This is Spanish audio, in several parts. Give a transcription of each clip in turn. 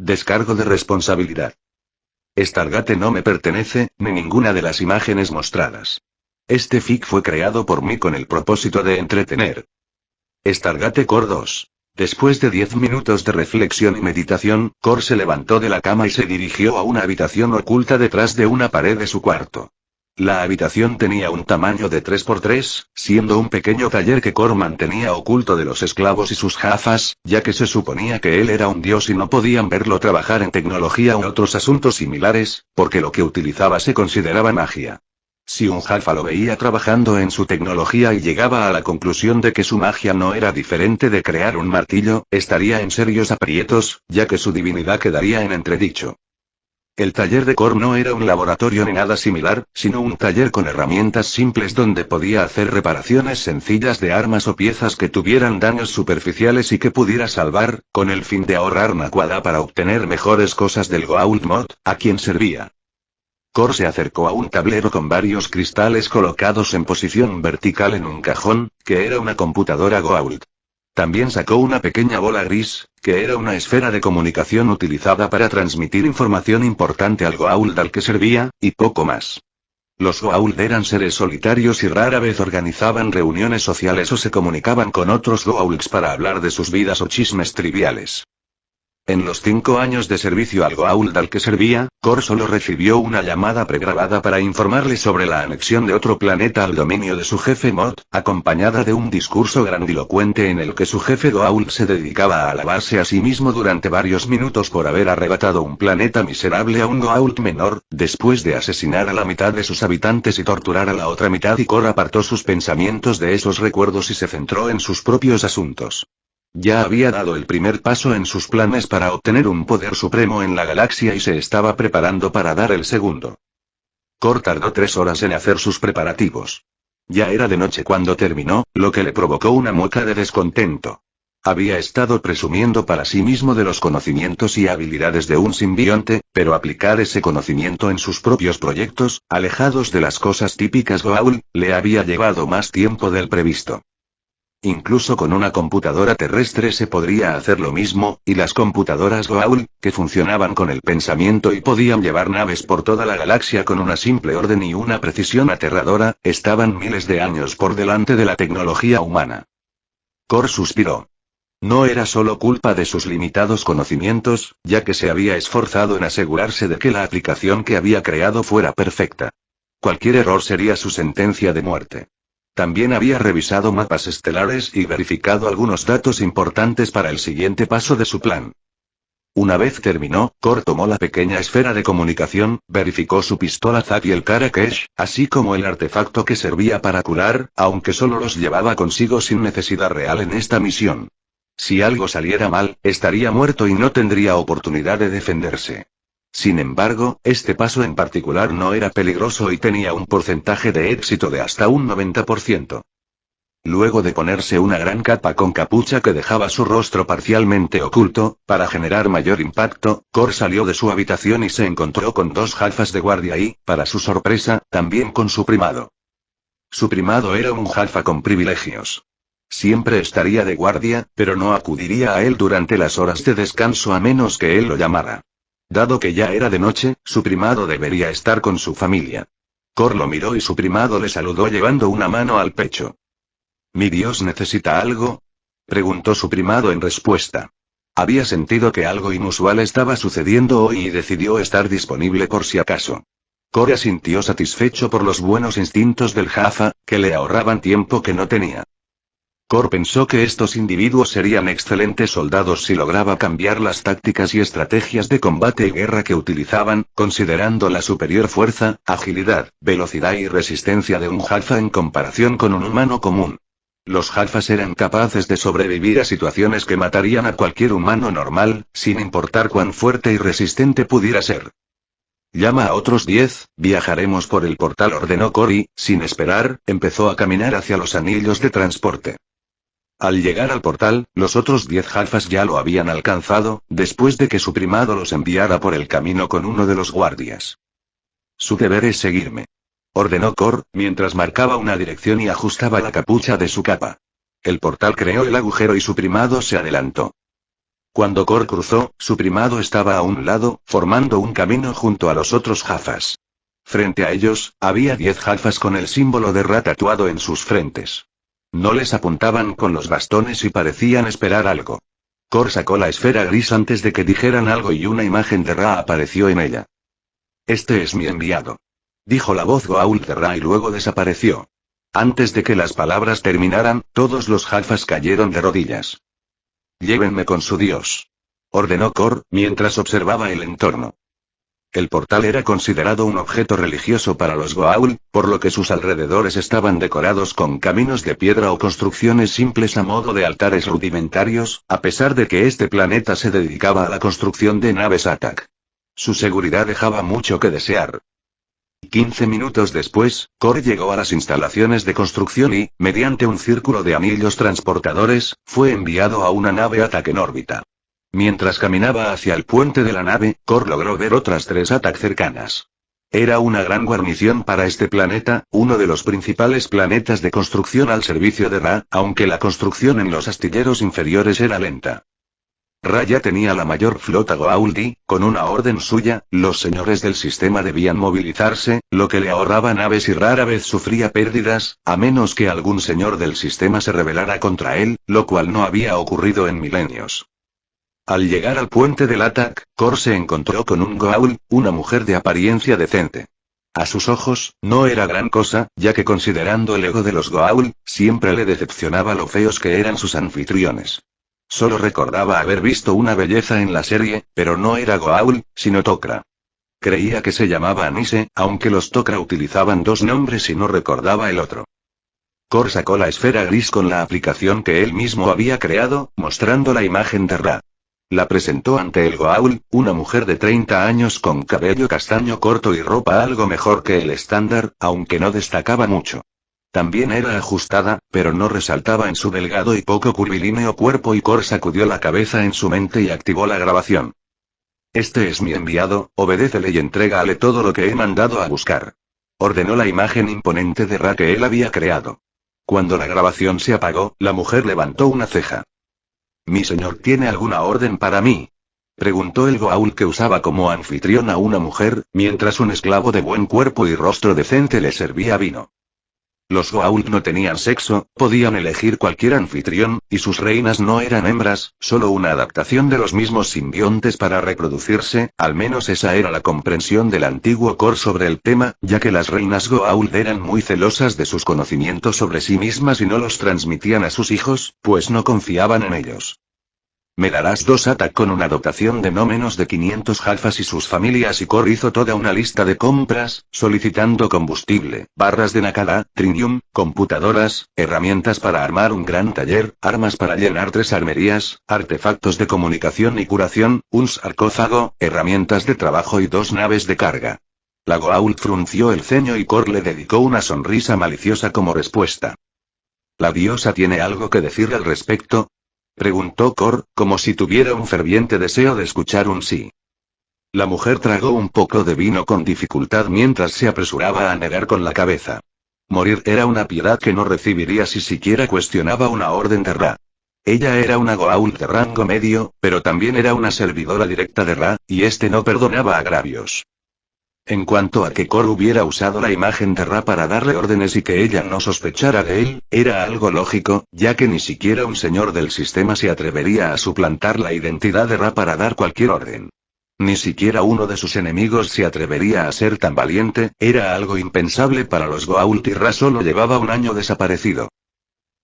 Descargo de responsabilidad. Stargate no me pertenece, ni ninguna de las imágenes mostradas. Este fic fue creado por mí con el propósito de entretener. Stargate Core 2. Después de 10 minutos de reflexión y meditación, Core se levantó de la cama y se dirigió a una habitación oculta detrás de una pared de su cuarto. La habitación tenía un tamaño de 3×3, siendo un pequeño taller que Core mantenía oculto de los esclavos y sus jafas, ya que se suponía que él era un dios y no podían verlo trabajar en tecnología u otros asuntos similares, porque lo que utilizaba se consideraba magia. Si un jafa lo veía trabajando en su tecnología y llegaba a la conclusión de que su magia no era diferente de crear un martillo, estaría en serios aprietos, ya que su divinidad quedaría en entredicho. El taller de Core no era un laboratorio ni nada similar, sino un taller con herramientas simples donde podía hacer reparaciones sencillas de armas o piezas que tuvieran daños superficiales y que pudiera salvar, con el fin de ahorrar Naquadah para obtener mejores cosas del Goa'uld Mod, a quien servía. Core se acercó a un tablero con varios cristales colocados en posición vertical en un cajón, que era una computadora Goa'uld. También sacó una pequeña bola gris, que era una esfera de comunicación utilizada para transmitir información importante al Goa'uld al que servía, y poco más. Los Goa'uld eran seres solitarios y rara vez organizaban reuniones sociales o se comunicaban con otros Goa'ulds para hablar de sus vidas o chismes triviales. En los 5 años de servicio al Goa'uld al que servía, Core solo recibió una llamada pregrabada para informarle sobre la anexión de otro planeta al dominio de su jefe Mod, acompañada de un discurso grandilocuente en el que su jefe Goa'uld se dedicaba a alabarse a sí mismo durante varios minutos por haber arrebatado un planeta miserable a un Goa'uld menor, después de asesinar a la mitad de sus habitantes y torturar a la otra mitad, y Core apartó sus pensamientos de esos recuerdos y se centró en sus propios asuntos. Ya había dado el primer paso en sus planes para obtener un poder supremo en la galaxia y se estaba preparando para dar el segundo. Core tardó 3 horas en hacer sus preparativos. Ya era de noche cuando terminó, lo que le provocó una mueca de descontento. Había estado presumiendo para sí mismo de los conocimientos y habilidades de un simbionte, pero aplicar ese conocimiento en sus propios proyectos, alejados de las cosas típicas Goa'uld, le había llevado más tiempo del previsto. Incluso con una computadora terrestre se podría hacer lo mismo, y las computadoras Goa'uld, que funcionaban con el pensamiento y podían llevar naves por toda la galaxia con una simple orden y una precisión aterradora, estaban miles de años por delante de la tecnología humana. Core suspiró. No era solo culpa de sus limitados conocimientos, ya que se había esforzado en asegurarse de que la aplicación que había creado fuera perfecta. Cualquier error sería su sentencia de muerte. También había revisado mapas estelares y verificado algunos datos importantes para el siguiente paso de su plan. Una vez terminó, Core tomó la pequeña esfera de comunicación, verificó su pistola Zack y el Karakesh, así como el artefacto que servía para curar, aunque solo los llevaba consigo sin necesidad real en esta misión. Si algo saliera mal, estaría muerto y no tendría oportunidad de defenderse. Sin embargo, este paso en particular no era peligroso y tenía un porcentaje de éxito de hasta un 90%. Luego de ponerse una gran capa con capucha que dejaba su rostro parcialmente oculto, para generar mayor impacto, Core salió de su habitación y se encontró con 2 jafas de guardia y, para su sorpresa, también con su primado. Su primado era un jafa con privilegios. Siempre estaría de guardia, pero no acudiría a él durante las horas de descanso a menos que él lo llamara. Dado que ya era de noche, su primado debería estar con su familia. Core lo miró y su primado le saludó llevando una mano al pecho. ¿Mi Dios necesita algo?, preguntó su primado en respuesta. Había sentido que algo inusual estaba sucediendo hoy y decidió estar disponible por si acaso. Core asintió satisfecho por los buenos instintos del jafa, que le ahorraban tiempo que no tenía. Core pensó que estos individuos serían excelentes soldados si lograba cambiar las tácticas y estrategias de combate y guerra que utilizaban, considerando la superior fuerza, agilidad, velocidad y resistencia de un jafa en comparación con un humano común. Los jafas eran capaces de sobrevivir a situaciones que matarían a cualquier humano normal, sin importar cuán fuerte y resistente pudiera ser. Llama a otros 10, viajaremos por el portal, ordenó Core y, sin esperar, empezó a caminar hacia los anillos de transporte. Al llegar al portal, los otros 10 jafas ya lo habían alcanzado, después de que su primado los enviara por el camino con uno de los guardias. Su deber es seguirme, ordenó Core, mientras marcaba una dirección y ajustaba la capucha de su capa. El portal creó el agujero y su primado se adelantó. Cuando Kor cruzó, su primado estaba a un lado, formando un camino junto a los otros Jafas. Frente a ellos, había 10 Jafas con el símbolo de Ra tatuado en sus frentes. No les apuntaban con los bastones y parecían esperar algo. Kor sacó la esfera gris antes de que dijeran algo y una imagen de Ra apareció en ella. Este es mi enviado. Dijo la voz Goa'uld de Ra y luego desapareció. Antes de que las palabras terminaran, todos los Jafas cayeron de rodillas. Llévenme con su dios. Ordenó Kor, mientras observaba el entorno. El portal era considerado un objeto religioso para los Goa'uld, por lo que sus alrededores estaban decorados con caminos de piedra o construcciones simples a modo de altares rudimentarios, a pesar de que este planeta se dedicaba a la construcción de naves Atak. Su seguridad dejaba mucho que desear. 15 minutos después, Kor llegó a las instalaciones de construcción y, mediante un círculo de anillos transportadores, fue enviado a una nave Atak en órbita. Mientras caminaba hacia el puente de la nave, Kor logró ver otras 3 Atak cercanas. Era una gran guarnición para este planeta, uno de los principales planetas de construcción al servicio de Ra, aunque la construcción en los astilleros inferiores era lenta. Ra ya tenía la mayor flota Goa'uld y, con una orden suya, los señores del sistema debían movilizarse, lo que le ahorraba naves y rara vez sufría pérdidas, a menos que algún señor del sistema se rebelara contra él, lo cual no había ocurrido en milenios. Al llegar al puente del Atak, Kor se encontró con un Goa'uld, una mujer de apariencia decente. A sus ojos, no era gran cosa, ya que considerando el ego de los Goa'uld, siempre le decepcionaba lo feos que eran sus anfitriones. Solo recordaba haber visto una belleza en la serie, pero no era Goa'uld, sino Tok'ra. Creía que se llamaba Anise, aunque los Tok'ra utilizaban 2 nombres y no recordaba el otro. Kor sacó la esfera gris con la aplicación que él mismo había creado, mostrando la imagen de Ra. La presentó ante el Goa'uld, una mujer de 30 años con cabello castaño corto y ropa algo mejor que el estándar, aunque no destacaba mucho. También era ajustada, pero no resaltaba en su delgado y poco curvilíneo cuerpo y Kor sacudió la cabeza en su mente y activó la grabación. Este es mi enviado, obedécele y entrégale todo lo que he mandado a buscar. Ordenó la imagen imponente de Ra que él había creado. Cuando la grabación se apagó, la mujer levantó una ceja. ¿Mi señor tiene alguna orden para mí? Preguntó el Goa'uld que usaba como anfitrión a una mujer, mientras un esclavo de buen cuerpo y rostro decente le servía vino. Los Goa'uld no tenían sexo, podían elegir cualquier anfitrión, y sus reinas no eran hembras, solo una adaptación de los mismos simbiontes para reproducirse, al menos esa era la comprensión del antiguo Kor sobre el tema, ya que las reinas Goa'uld eran muy celosas de sus conocimientos sobre sí mismas y no los transmitían a sus hijos, pues no confiaban en ellos. Me darás 2 Atak con una dotación de no menos de 500 Jafas y sus familias y Kor hizo toda una lista de compras, solicitando combustible, barras de Nakada, Trinium, computadoras, herramientas para armar un gran taller, armas para llenar 3 armerías, artefactos de comunicación y curación, un sarcófago, herramientas de trabajo y 2 naves de carga. La Goa'uld frunció el ceño y Kor le dedicó una sonrisa maliciosa como respuesta. ¿La diosa tiene algo que decir al respecto? Preguntó Kor, como si tuviera un ferviente deseo de escuchar un sí. La mujer tragó un poco de vino con dificultad mientras se apresuraba a negar con la cabeza. Morir era una piedad que no recibiría si siquiera cuestionaba una orden de Ra. Ella era una Goa'uld de rango medio, pero también era una servidora directa de Ra, y este no perdonaba agravios. En cuanto a que Kor hubiera usado la imagen de Ra para darle órdenes y que ella no sospechara de él, era algo lógico, ya que ni siquiera un señor del sistema se atrevería a suplantar la identidad de Ra para dar cualquier orden. Ni siquiera uno de sus enemigos se atrevería a ser tan valiente, era algo impensable para los Goa'uld y Ra solo llevaba un año desaparecido.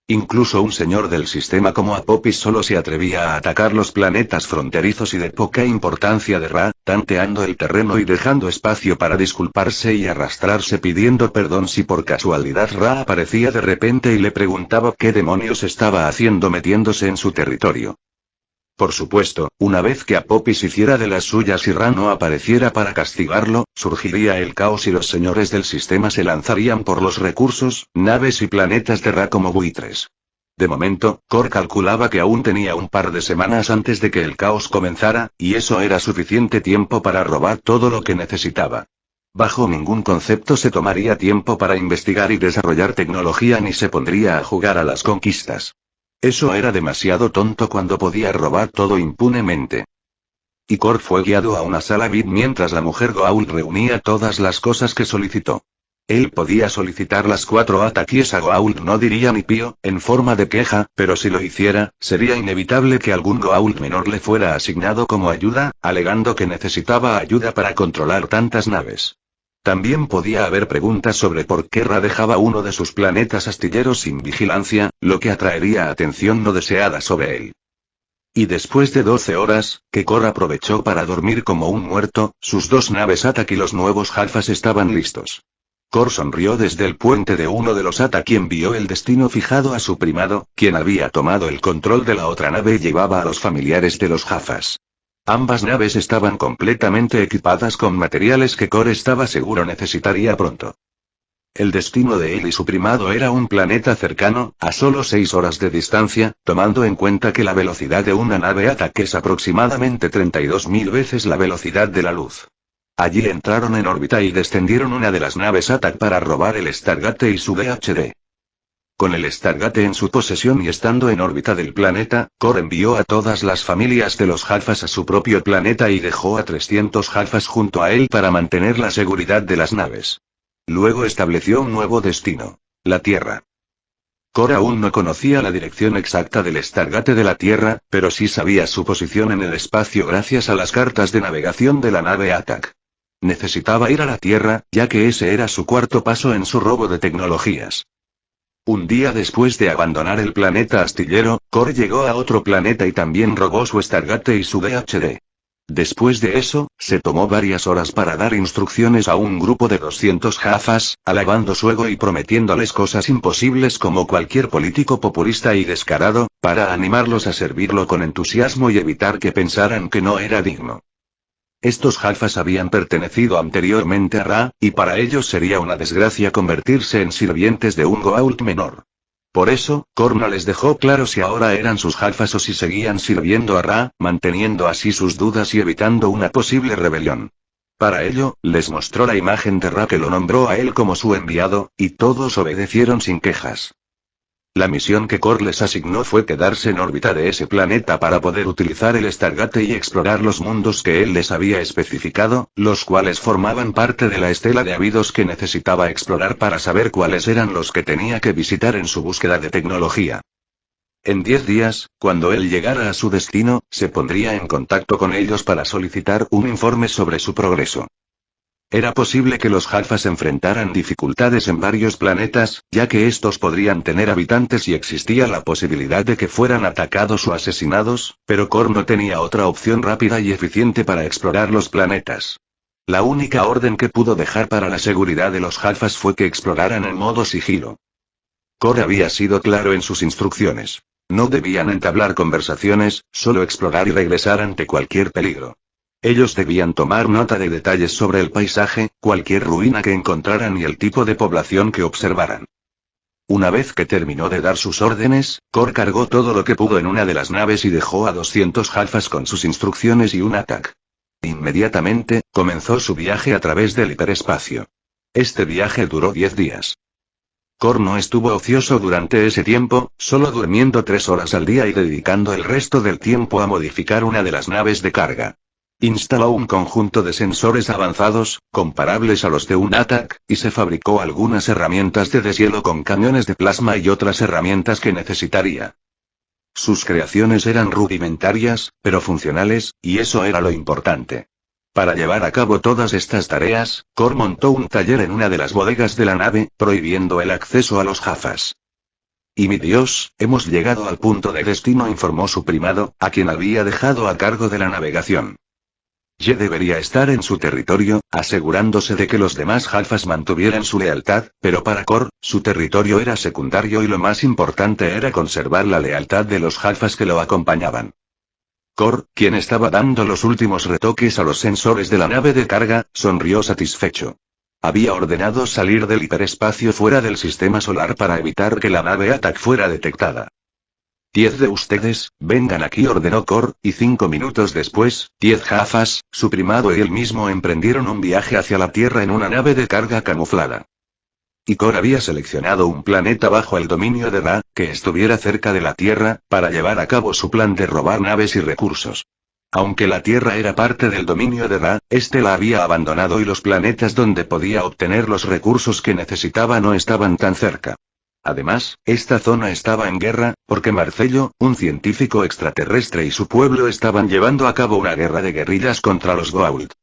Incluso un señor del sistema como Apophis solo se atrevía a atacar los planetas fronterizos y de poca importancia de Ra, tanteando el terreno y dejando espacio para disculparse y arrastrarse pidiendo perdón si por casualidad Ra aparecía de repente y le preguntaba qué demonios estaba haciendo metiéndose en su territorio. Por supuesto, una vez que Apophis hiciera de las suyas y Ra no apareciera para castigarlo, surgiría el caos y los señores del sistema se lanzarían por los recursos, naves y planetas de Ra como buitres. De momento, Kor calculaba que aún tenía un par de semanas antes de que el caos comenzara, y eso era suficiente tiempo para robar todo lo que necesitaba. Bajo ningún concepto se tomaría tiempo para investigar y desarrollar tecnología ni se pondría a jugar a las conquistas. Eso era demasiado tonto cuando podía robar todo impunemente. Y Kor fue guiado a una sala VIP mientras la mujer Goa'uld reunía todas las cosas que solicitó. Él podía solicitar las 4 ataques a Goa'uld no diría ni pío, en forma de queja, pero si lo hiciera, sería inevitable que algún Goa'uld menor le fuera asignado como ayuda, alegando que necesitaba ayuda para controlar tantas naves. También podía haber preguntas sobre por qué Ra dejaba uno de sus planetas astilleros sin vigilancia, lo que atraería atención no deseada sobre él. Y después de 12 horas, que Kor aprovechó para dormir como un muerto, sus 2 naves Atak y los nuevos Jalfas estaban listos. Kor sonrió desde el puente de uno de los Atak y envió el destino fijado a su primado, quien había tomado el control de la otra nave y llevaba a los familiares de los Jafas. Ambas naves estaban completamente equipadas con materiales que Kor estaba seguro necesitaría pronto. El destino de él y su primado era un planeta cercano, a solo 6 horas de distancia, tomando en cuenta que la velocidad de una nave Atak es aproximadamente 32.000 veces la velocidad de la luz. Allí entraron en órbita y descendieron una de las naves Atak para robar el Stargate y su DHD. Con el Stargate en su posesión y estando en órbita del planeta, Kor envió a todas las familias de los Jalfas a su propio planeta y dejó a 300 Jalfas junto a él para mantener la seguridad de las naves. Luego estableció un nuevo destino: la Tierra. Kor aún no conocía la dirección exacta del Stargate de la Tierra, pero sí sabía su posición en el espacio gracias a las cartas de navegación de la nave Atak. Necesitaba ir a la Tierra, ya que ese era su cuarto paso en su robo de tecnologías. Un día después de abandonar el planeta astillero, Kor llegó a otro planeta y también robó su Stargate y su DHD. Después de eso, se tomó varias horas para dar instrucciones a un grupo de 200 Jafas, alabando su ego y prometiéndoles cosas imposibles como cualquier político populista y descarado, para animarlos a servirlo con entusiasmo y evitar que pensaran que no era digno. Estos Jalfas habían pertenecido anteriormente a Ra, y para ellos sería una desgracia convertirse en sirvientes de un Goa'uld menor. Por eso, Kor no les dejó claro si ahora eran sus Jalfas o si seguían sirviendo a Ra, manteniendo así sus dudas y evitando una posible rebelión. Para ello, les mostró la imagen de Ra que lo nombró a él como su enviado, y todos obedecieron sin quejas. La misión que Kor les asignó fue quedarse en órbita de ese planeta para poder utilizar el Stargate y explorar los mundos que él les había especificado, los cuales formaban parte de la estela de Abidos que necesitaba explorar para saber cuáles eran los que tenía que visitar en su búsqueda de tecnología. En 10 días, cuando él llegara a su destino, se pondría en contacto con ellos para solicitar un informe sobre su progreso. Era posible que los Jalfas enfrentaran dificultades en varios planetas, ya que estos podrían tener habitantes y existía la posibilidad de que fueran atacados o asesinados, pero Kor no tenía otra opción rápida y eficiente para explorar los planetas. La única orden que pudo dejar para la seguridad de los Jalfas fue que exploraran en modo sigilo. Kor había sido claro en sus instrucciones. No debían entablar conversaciones, solo explorar y regresar ante cualquier peligro. Ellos debían tomar nota de detalles sobre el paisaje, cualquier ruina que encontraran y el tipo de población que observaran. Una vez que terminó de dar sus órdenes, Kor cargó todo lo que pudo en una de las naves y dejó a 200 Jalfas con sus instrucciones y un Atak. Inmediatamente, comenzó su viaje a través del hiperespacio. Este viaje duró 10 días. Kor no estuvo ocioso durante ese tiempo, solo durmiendo 3 horas al día y dedicando el resto del tiempo a modificar una de las naves de carga. Instaló un conjunto de sensores avanzados, comparables a los de un Atak, y se fabricó algunas herramientas de deshielo con camiones de plasma y otras herramientas que necesitaría. Sus creaciones eran rudimentarias, pero funcionales, y eso era lo importante. Para llevar a cabo todas estas tareas, Kor montó un taller en una de las bodegas de la nave, prohibiendo el acceso a los Jafas. Y mi Dios, hemos llegado al punto de destino, informó su primado, a quien había dejado a cargo de la navegación. Ye debería estar en su territorio, asegurándose de que los demás Jalfas mantuvieran su lealtad, pero para Kor, su territorio era secundario y lo más importante era conservar la lealtad de los Jalfas que lo acompañaban. Kor, quien estaba dando los últimos retoques a los sensores de la nave de carga, sonrió satisfecho. Había ordenado salir del hiperespacio fuera del sistema solar para evitar que la nave Atak fuera detectada. 10 de ustedes, vengan aquí, ordenó Kor, y 5 minutos después, 10 Jafas, su primado y él mismo emprendieron un viaje hacia la Tierra en una nave de carga camuflada. Y Kor había seleccionado un planeta bajo el dominio de Ra, que estuviera cerca de la Tierra, para llevar a cabo su plan de robar naves y recursos. Aunque la Tierra era parte del dominio de Ra, este la había abandonado y los planetas donde podía obtener los recursos que necesitaba no estaban tan cerca. Además, esta zona estaba en guerra, porque Marcello, un científico extraterrestre y su pueblo estaban llevando a cabo una guerra de guerrillas contra los Goa'uld.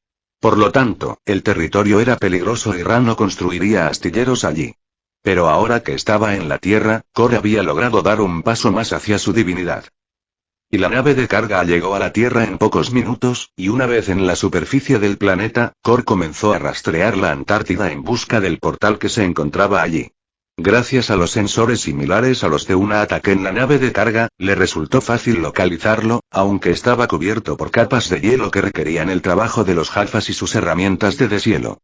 Por lo tanto, el territorio era peligroso y Ra no construiría astilleros allí. Pero ahora que estaba en la Tierra, Kor había logrado dar un paso más hacia su divinidad. Y la nave de carga llegó a la Tierra en pocos minutos, y una vez en la superficie del planeta, Kor comenzó a rastrear la Antártida en busca del portal que se encontraba allí. Gracias a los sensores similares a los de un ataque en la nave de carga, le resultó fácil localizarlo, aunque estaba cubierto por capas de hielo que requerían el trabajo de los Jafas y sus herramientas de deshielo.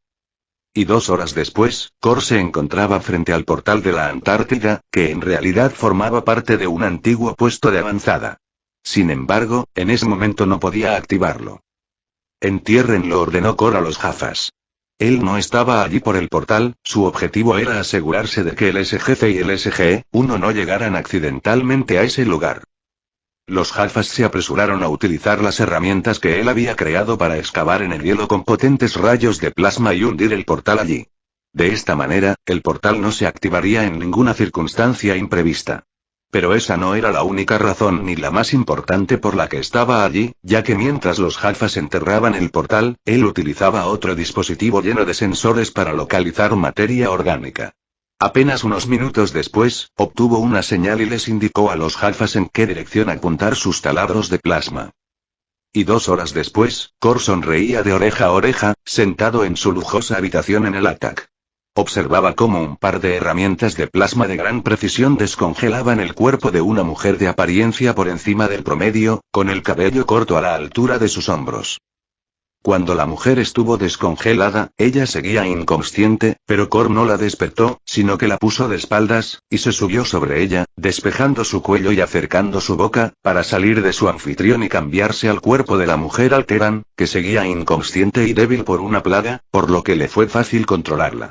Y 2 horas después, Kor se encontraba frente al portal de la Antártida, que en realidad formaba parte de un antiguo puesto de avanzada. Sin embargo, en ese momento no podía activarlo. Entiérrenlo, ordenó Kor a los Jafas. Él no estaba allí por el portal, su objetivo era asegurarse de que el SGC y el SGE-1 no llegaran accidentalmente a ese lugar. Los Jafas se apresuraron a utilizar las herramientas que él había creado para excavar en el hielo con potentes rayos de plasma y hundir el portal allí. De esta manera, el portal no se activaría en ninguna circunstancia imprevista. Pero esa no era la única razón ni la más importante por la que estaba allí, ya que mientras los Jafas enterraban el portal, él utilizaba otro dispositivo lleno de sensores para localizar materia orgánica. Apenas unos minutos después, obtuvo una señal y les indicó a los Jafas en qué dirección apuntar sus taladros de plasma. Y 2 horas después, Kor sonreía de oreja a oreja, sentado en su lujosa habitación en el ATAC. Observaba cómo un par de herramientas de plasma de gran precisión descongelaban el cuerpo de una mujer de apariencia por encima del promedio, con el cabello corto a la altura de sus hombros. Cuando la mujer estuvo descongelada, ella seguía inconsciente, pero Kor no la despertó, sino que la puso de espaldas, y se subió sobre ella, despejando su cuello y acercando su boca, para salir de su anfitrión y cambiarse al cuerpo de la mujer Alteran, que seguía inconsciente y débil por una plaga, por lo que le fue fácil controlarla.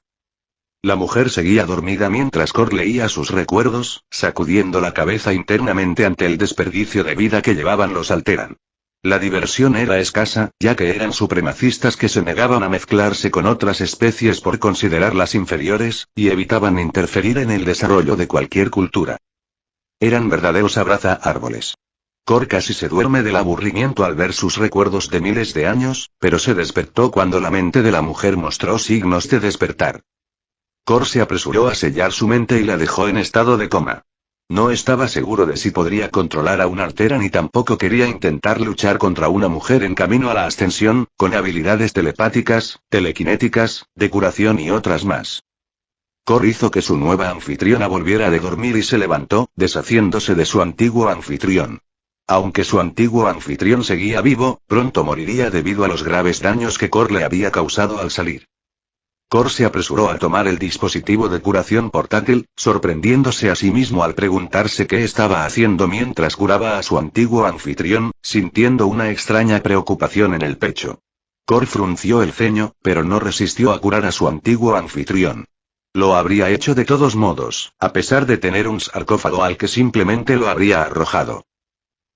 La mujer seguía dormida mientras Kor leía sus recuerdos, sacudiendo la cabeza internamente ante el desperdicio de vida que llevaban los Alteran. La diversión era escasa, ya que eran supremacistas que se negaban a mezclarse con otras especies por considerarlas inferiores, y evitaban interferir en el desarrollo de cualquier cultura. Eran verdaderos abraza-árboles. Kor casi se duerme del aburrimiento al ver sus recuerdos de miles de años, pero se despertó cuando la mente de la mujer mostró signos de despertar. Kor se apresuró a sellar su mente y la dejó en estado de coma. No estaba seguro de si podría controlar a un Alteran ni tampoco quería intentar luchar contra una mujer en camino a la ascensión, con habilidades telepáticas, telequinéticas, de curación y otras más. Kor hizo que su nueva anfitriona volviera de dormir y se levantó, deshaciéndose de su antiguo anfitrión. Aunque su antiguo anfitrión seguía vivo, pronto moriría debido a los graves daños que Kor le había causado al salir. Kor se apresuró a tomar el dispositivo de curación portátil, sorprendiéndose a sí mismo al preguntarse qué estaba haciendo mientras curaba a su antiguo anfitrión, sintiendo una extraña preocupación en el pecho. Kor frunció el ceño, pero no resistió a curar a su antiguo anfitrión. Lo habría hecho de todos modos, a pesar de tener un sarcófago al que simplemente lo habría arrojado.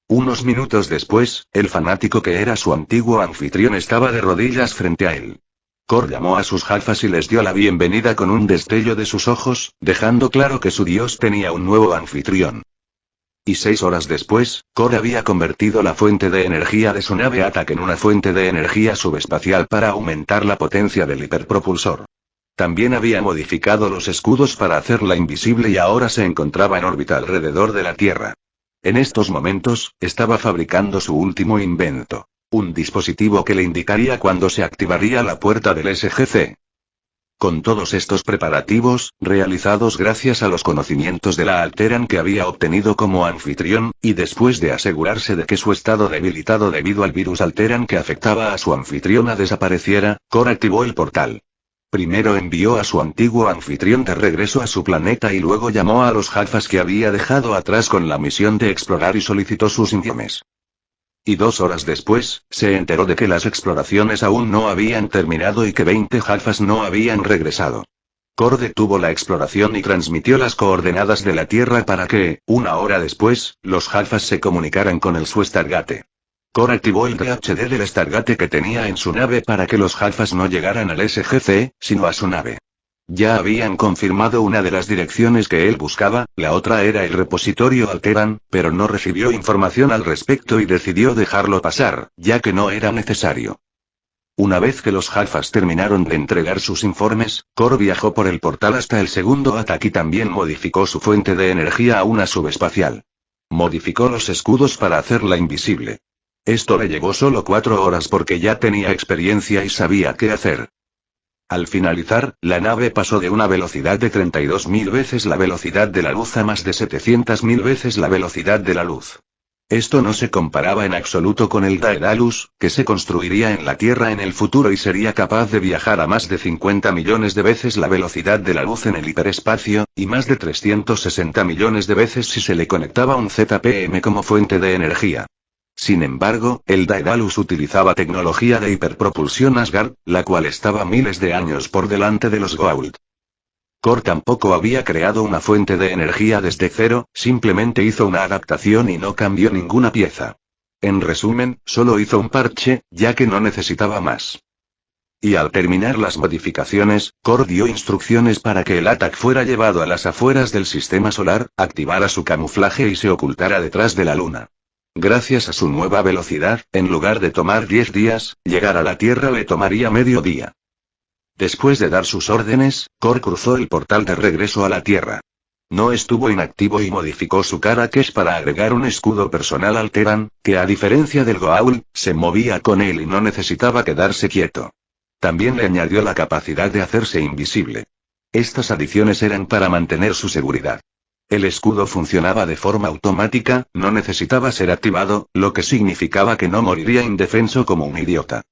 Unos minutos después, el fanático que era su antiguo anfitrión estaba de rodillas frente a él. Kor llamó a sus Jafas y les dio la bienvenida con un destello de sus ojos, dejando claro que su dios tenía un nuevo anfitrión. Y 6 horas después, Kor había convertido la fuente de energía de su nave ATAC en una fuente de energía subespacial para aumentar la potencia del hiperpropulsor. También había modificado los escudos para hacerla invisible y ahora se encontraba en órbita alrededor de la Tierra. En estos momentos, estaba fabricando su último invento. Un dispositivo que le indicaría cuándo se activaría la puerta del SGC. Con todos estos preparativos, realizados gracias a los conocimientos de la Alteran que había obtenido como anfitrión, y después de asegurarse de que su estado debilitado debido al virus Alteran que afectaba a su anfitriona desapareciera, Kor activó el portal. Primero envió a su antiguo anfitrión de regreso a su planeta y luego llamó a los Jafas que había dejado atrás con la misión de explorar y solicitó sus informes. Y 2 horas después, se enteró de que las exploraciones aún no habían terminado y que 20 Jafas no habían regresado. Kor detuvo la exploración y transmitió las coordenadas de la Tierra para que, una hora después, los Jalfas se comunicaran con su Stargate. Kor activó el DHD del Stargate que tenía en su nave para que los Jalfas no llegaran al SGC, sino a su nave. Ya habían confirmado una de las direcciones que él buscaba, la otra era el repositorio Alteran, pero no recibió información al respecto y decidió dejarlo pasar, ya que no era necesario. Una vez que los Jalfas terminaron de entregar sus informes, Kor viajó por el portal hasta el segundo ataque y también modificó su fuente de energía a una subespacial. Modificó los escudos para hacerla invisible. Esto le llevó solo 4 horas porque ya tenía experiencia y sabía qué hacer. Al finalizar, la nave pasó de una velocidad de 32.000 veces la velocidad de la luz a más de 700.000 veces la velocidad de la luz. Esto no se comparaba en absoluto con el Daedalus, que se construiría en la Tierra en el futuro y sería capaz de viajar a más de 50 millones de veces la velocidad de la luz en el hiperespacio, y más de 360 millones de veces si se le conectaba un ZPM como fuente de energía. Sin embargo, el Daedalus utilizaba tecnología de hiperpropulsión Asgard, la cual estaba miles de años por delante de los Goa'uld. Kor tampoco había creado una fuente de energía desde cero, simplemente hizo una adaptación y no cambió ninguna pieza. En resumen, solo hizo un parche, ya que no necesitaba más. Y al terminar las modificaciones, Kor dio instrucciones para que el ATAC fuera llevado a las afueras del sistema solar, activara su camuflaje y se ocultara detrás de la luna. Gracias a su nueva velocidad, en lugar de tomar 10 días, llegar a la Tierra le tomaría medio día. Después de dar sus órdenes, Kor cruzó el portal de regreso a la Tierra. No estuvo inactivo y modificó su Carakesh para agregar un escudo personal al Terran, que a diferencia del Goa'uld, se movía con él y no necesitaba quedarse quieto. También le añadió la capacidad de hacerse invisible. Estas adiciones eran para mantener su seguridad. El escudo funcionaba de forma automática, no necesitaba ser activado, lo que significaba que no moriría indefenso como un idiota.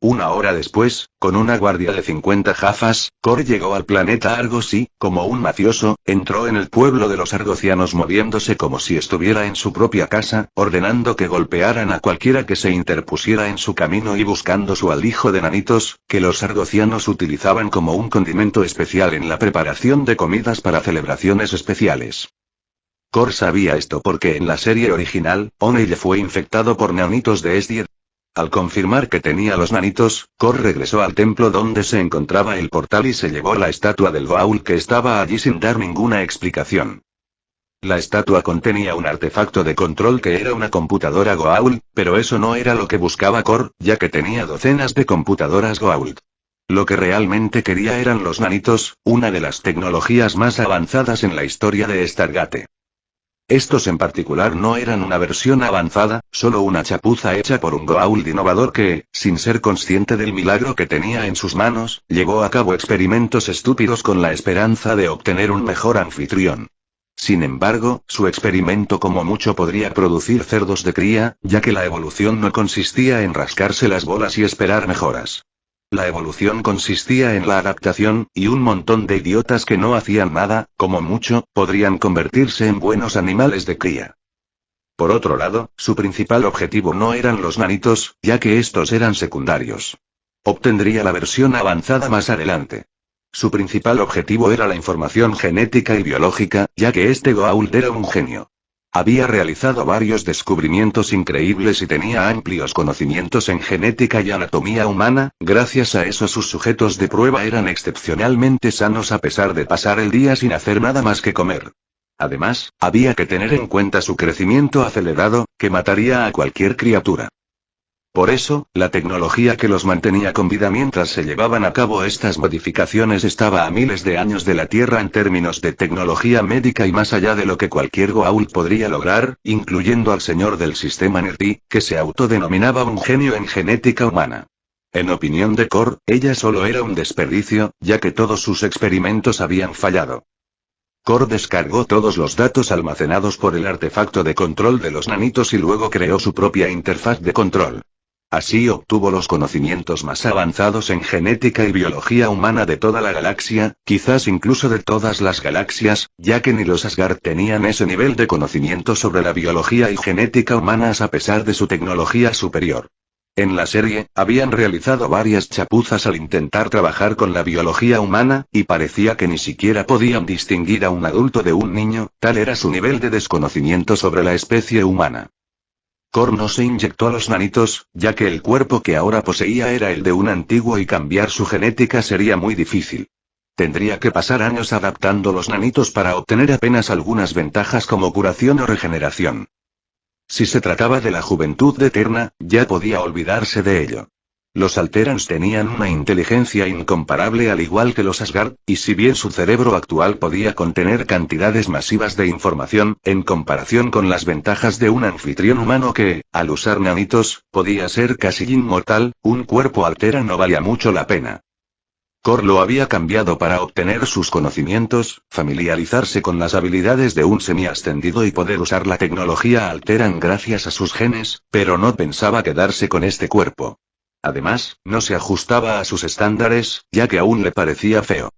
Una hora después, con una guardia de 50 Jafas, Kor llegó al planeta Argos y, como un mafioso, entró en el pueblo de los argosianos moviéndose como si estuviera en su propia casa, ordenando que golpearan a cualquiera que se interpusiera en su camino y buscando su alijo de nanitos, que los argosianos utilizaban como un condimento especial en la preparación de comidas para celebraciones especiales. Kor sabía esto porque en la serie original, O'Neill fue infectado por nanitos de Esdir. Al confirmar que tenía los nanitos, Kor regresó al templo donde se encontraba el portal y se llevó la estatua del Goa'uld que estaba allí sin dar ninguna explicación. La estatua contenía un artefacto de control que era una computadora Goa'uld, pero eso no era lo que buscaba Kor, ya que tenía docenas de computadoras Goa'uld. Lo que realmente quería eran los nanitos, una de las tecnologías más avanzadas en la historia de Stargate. Estos en particular no eran una versión avanzada, solo una chapuza hecha por un Goa'uld innovador que, sin ser consciente del milagro que tenía en sus manos, llevó a cabo experimentos estúpidos con la esperanza de obtener un mejor anfitrión. Sin embargo, su experimento como mucho podría producir cerdos de cría, ya que la evolución no consistía en rascarse las bolas y esperar mejoras. La evolución consistía en la adaptación, y un montón de idiotas que no hacían nada, como mucho, podrían convertirse en buenos animales de cría. Por otro lado, su principal objetivo no eran los nanitos, ya que estos eran secundarios. Obtendría la versión avanzada más adelante. Su principal objetivo era la información genética y biológica, ya que este Goa'uld era un genio. Había realizado varios descubrimientos increíbles y tenía amplios conocimientos en genética y anatomía humana, gracias a eso sus sujetos de prueba eran excepcionalmente sanos a pesar de pasar el día sin hacer nada más que comer. Además, había que tener en cuenta su crecimiento acelerado, que mataría a cualquier criatura. Por eso, la tecnología que los mantenía con vida mientras se llevaban a cabo estas modificaciones estaba a miles de años de la Tierra en términos de tecnología médica y más allá de lo que cualquier Goa'uld podría lograr, incluyendo al señor del sistema Nirti, que se autodenominaba un genio en genética humana. En opinión de Kor, ella solo era un desperdicio, ya que todos sus experimentos habían fallado. Kor descargó todos los datos almacenados por el artefacto de control de los nanitos y luego creó su propia interfaz de control. Así obtuvo los conocimientos más avanzados en genética y biología humana de toda la galaxia, quizás incluso de todas las galaxias, ya que ni los Asgard tenían ese nivel de conocimiento sobre la biología y genética humanas a pesar de su tecnología superior. En la serie, habían realizado varias chapuzas al intentar trabajar con la biología humana, y parecía que ni siquiera podían distinguir a un adulto de un niño, tal era su nivel de desconocimiento sobre la especie humana. Kor no se inyectó a los nanitos, ya que el cuerpo que ahora poseía era el de un antiguo y cambiar su genética sería muy difícil. Tendría que pasar años adaptando los nanitos para obtener apenas algunas ventajas como curación o regeneración. Si se trataba de la juventud eterna, ya podía olvidarse de ello. Los Alterans tenían una inteligencia incomparable al igual que los Asgard, y si bien su cerebro actual podía contener cantidades masivas de información, en comparación con las ventajas de un anfitrión humano que, al usar nanitos, podía ser casi inmortal, un cuerpo Alteran no valía mucho la pena. Kor lo había cambiado para obtener sus conocimientos, familiarizarse con las habilidades de un semi-ascendido y poder usar la tecnología Alteran gracias a sus genes, pero no pensaba quedarse con este cuerpo. Además, no se ajustaba a sus estándares, ya que aún le parecía feo.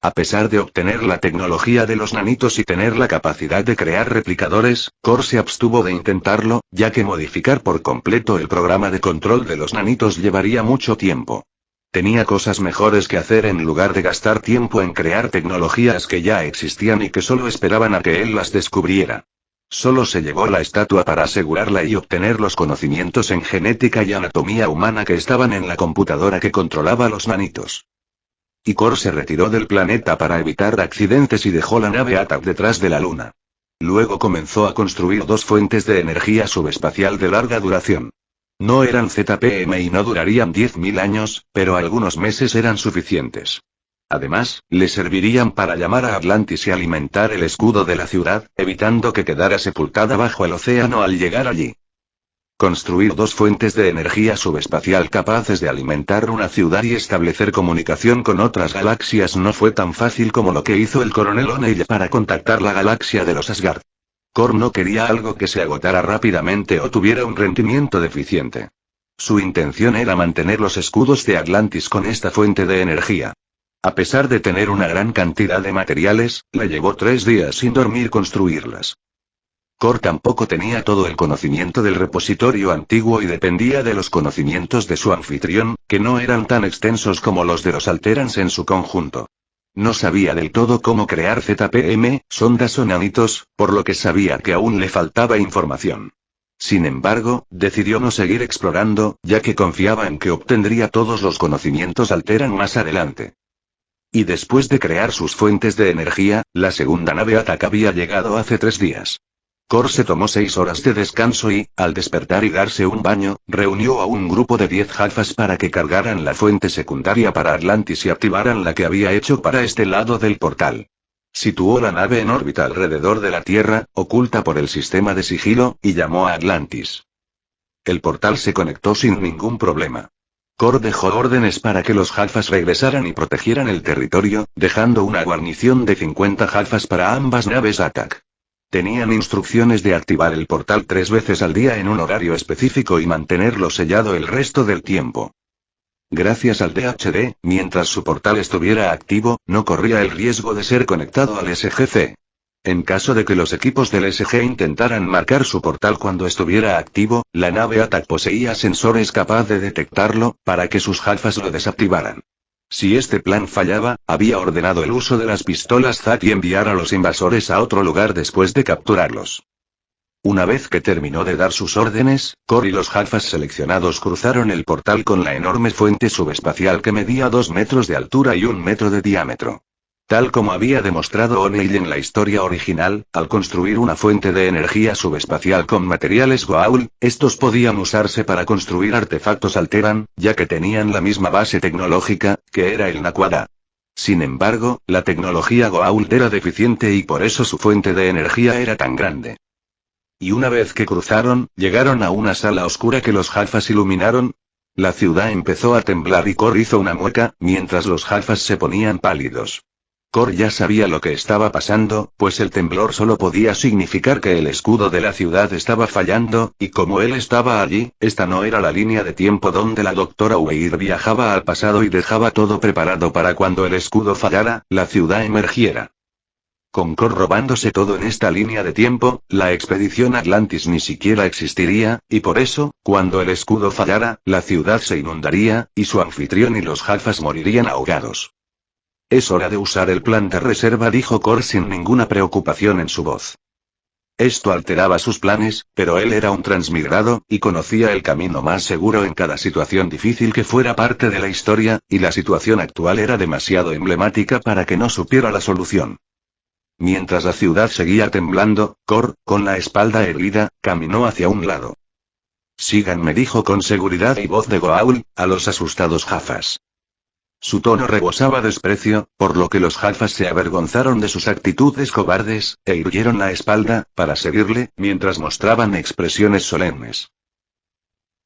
A pesar de obtener la tecnología de los nanitos y tener la capacidad de crear replicadores, Kor se abstuvo de intentarlo, ya que modificar por completo el programa de control de los nanitos llevaría mucho tiempo. Tenía cosas mejores que hacer en lugar de gastar tiempo en crear tecnologías que ya existían y que solo esperaban a que él las descubriera. Solo se llevó la estatua para asegurarla y obtener los conocimientos en genética y anatomía humana que estaban en la computadora que controlaba los nanitos. Y Kor se retiró del planeta para evitar accidentes y dejó la nave ATAC detrás de la luna. Luego comenzó a construir 2 fuentes de energía subespacial de larga duración. No eran ZPM y no durarían 10.000 años, pero algunos meses eran suficientes. Además, le servirían para llamar a Atlantis y alimentar el escudo de la ciudad, evitando que quedara sepultada bajo el océano al llegar allí. Construir 2 fuentes de energía subespacial capaces de alimentar una ciudad y establecer comunicación con otras galaxias no fue tan fácil como lo que hizo el coronel O'Neill para contactar la galaxia de los Asgard. Kor no quería algo que se agotara rápidamente o tuviera un rendimiento deficiente. Su intención era mantener los escudos de Atlantis con esta fuente de energía. A pesar de tener una gran cantidad de materiales, le llevó 3 días sin dormir construirlas. Kor tampoco tenía todo el conocimiento del repositorio antiguo y dependía de los conocimientos de su anfitrión, que no eran tan extensos como los de los Alterans en su conjunto. No sabía del todo cómo crear ZPM, sondas o nanitos, por lo que sabía que aún le faltaba información. Sin embargo, decidió no seguir explorando, ya que confiaba en que obtendría todos los conocimientos Alteran más adelante. Y después de crear sus fuentes de energía, la segunda nave ATAC había llegado hace 3 días. Kor se tomó 6 horas de descanso y, al despertar y darse un baño, reunió a un grupo de 10 Jalfas para que cargaran la fuente secundaria para Atlantis y activaran la que había hecho para este lado del portal. Situó la nave en órbita alrededor de la Tierra, oculta por el sistema de sigilo, y llamó a Atlantis. El portal se conectó sin ningún problema. Kor dejó órdenes para que los Jalfas regresaran y protegieran el territorio, dejando una guarnición de 50 Jalfas para ambas naves ATAC. Tenían instrucciones de activar el portal 3 veces al día en un horario específico y mantenerlo sellado el resto del tiempo. Gracias al DHD, mientras su portal estuviera activo, no corría el riesgo de ser conectado al SGC. En caso de que los equipos del SG intentaran marcar su portal cuando estuviera activo, la nave ATAC poseía sensores capaz de detectarlo, para que sus Jalfas lo desactivaran. Si este plan fallaba, había ordenado el uso de las pistolas ZAT y enviar a los invasores a otro lugar después de capturarlos. Una vez que terminó de dar sus órdenes, Kor y los Jalfas seleccionados cruzaron el portal con la enorme fuente subespacial que medía 2 metros de altura y 1 metro de diámetro. Tal como había demostrado O'Neill en la historia original, al construir una fuente de energía subespacial con materiales Goa'uld, estos podían usarse para construir artefactos Alteran, ya que tenían la misma base tecnológica, que era el Naquadah. Sin embargo, la tecnología Goa'uld era deficiente y por eso su fuente de energía era tan grande. Y una vez que cruzaron, llegaron a una sala oscura que los Jalfas iluminaron. La ciudad empezó a temblar y Kor hizo una mueca, mientras los Jalfas se ponían pálidos. Kor ya sabía lo que estaba pasando, pues el temblor solo podía significar que el escudo de la ciudad estaba fallando, y como él estaba allí, esta no era la línea de tiempo donde la doctora Weir viajaba al pasado y dejaba todo preparado para cuando el escudo fallara, la ciudad emergiera. Con Kor robándose todo en esta línea de tiempo, la expedición Atlantis ni siquiera existiría, y por eso, cuando el escudo fallara, la ciudad se inundaría, y su anfitrión y los Jafas morirían ahogados. Es hora de usar el plan de reserva, dijo Kor sin ninguna preocupación en su voz. Esto alteraba sus planes, pero él era un transmigrado, y conocía el camino más seguro en cada situación difícil que fuera parte de la historia, y la situación actual era demasiado emblemática para que no supiera la solución. Mientras la ciudad seguía temblando, Kor, con la espalda herida, caminó hacia un lado. Síganme, dijo con seguridad y voz de Goa'uld, a los asustados Jafas. Su tono rebosaba desprecio, por lo que los Jafas se avergonzaron de sus actitudes cobardes, e irguieron la espalda, para seguirle, mientras mostraban expresiones solemnes.